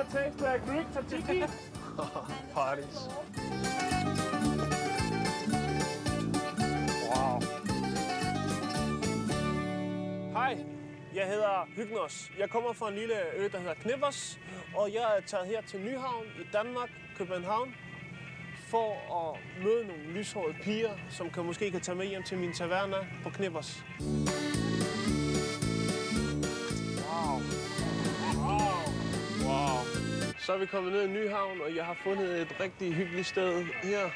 wanna taste the Greek tzatziki? Parties. Wow. Hej, jeg hedder Hypnos. Jeg kommer fra en lille ø, der hedder Knippers, og jeg er taget her til Nyhavn i Danmark, København, for at møde nogle lyshårede piger, som måske kan tage med hjem til min taverna på Knippers. Wow. Wow. Wow. Så er vi kommet ned i Nyhavn, og jeg har fundet et rigtig hyggeligt sted her.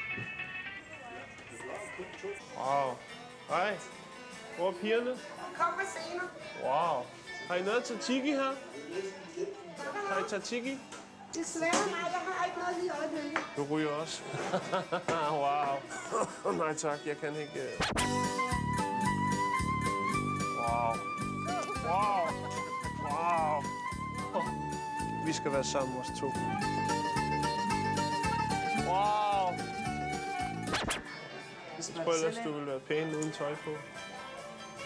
Wow. Hej. Hvor er pigerne? Kom med senere. Wow. Har I noget tzatziki her? Har I tzatziki? Desværre nej, jeg har ikke noget lige i øjeblikket. Du ryger også. Wow. Nej tak, jeg kan ikke. Wow. Wow. Wow. Vi skal være sammen os to. Wow. Jeg tror ellers, du vil være pæn uden tøj på.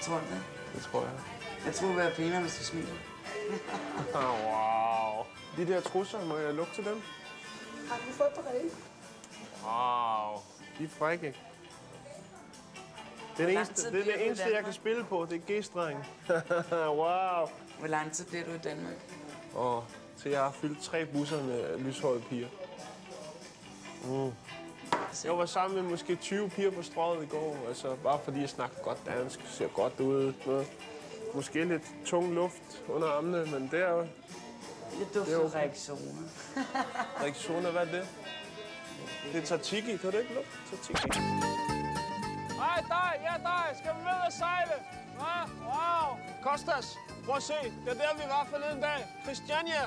Tror du det? Det tror jeg. Jeg tror, du vil være pænere, hvis du smiler. Wow. De der trusser, må jeg lukke til dem? Har du fået på rene? Wow. De er frække. Det er det eneste, jeg kan spille på. Det er G-streng. Wow. Hvor lang tid bliver du i Danmark? Så jeg har fyldt 3 busser med lyshårede piger. Jeg var sammen med måske 20 piger på strøget i går. Altså, bare fordi jeg snakker godt dansk, ser godt ud. Noget. Måske lidt tung luft under armene, men det er jo... Jeg dufter Rexona. Rexona, hvad er det? Det er tzatziki. Kan du ikke lugte tzatziki? Hej, dig! Ja, dig! Skal vi med og sejle? Hva? Wow! Kostas, prøv at se. Det er der, vi var forleden dag. Christiania.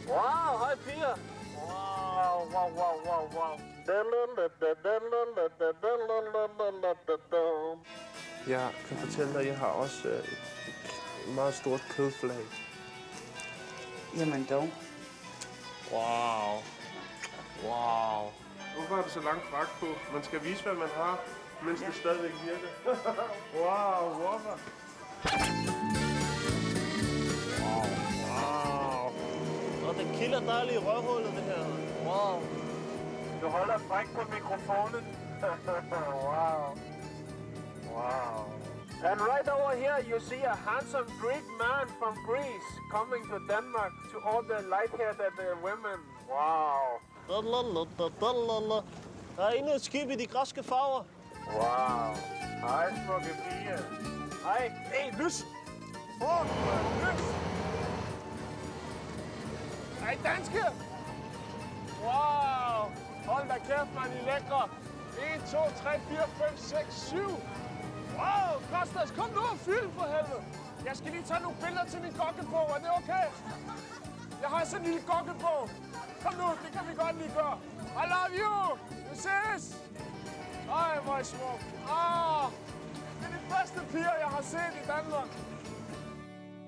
Wow, hej piger. Wow, wow, wow, wow, wow. Jeg kan fortælle dig, at jeg har også et meget stort kødflag. Jamen dog. Wow. Wow. Hvorfor er det så langt fragt på? Man skal vise, hvad man har, mens det stadigvæk virker. Wow, hvorfor? Wow, wow. Og det kilder dejligt i røvhullet, det her. Wow. Du holder fræk på mikrofonen. Wow. Wow. And right over here, you see a handsome Greek man from Greece coming to Denmark to all the light-haired women. Wow. Der er endnu et skib i de græske farver. Wow. Hej, smukke piger. Hej. Hey, lys. Fuck, lys. Hej, danske. Wow. Hold da kæft, man, I lækre. 1, 2, 3, 4, 5, 6, 7. Wow, Kostas, kom nu og film for helvede. Jeg skal lige tage nogle billeder til min gokkebog. Er det okay? Jeg har sådan en lille gokkebog. Kom nu, det kan vi godt lige gøre. I love you. Vi ses. Ej, hvor er I smuk. Det er de bedste piger, jeg har set i Danmark.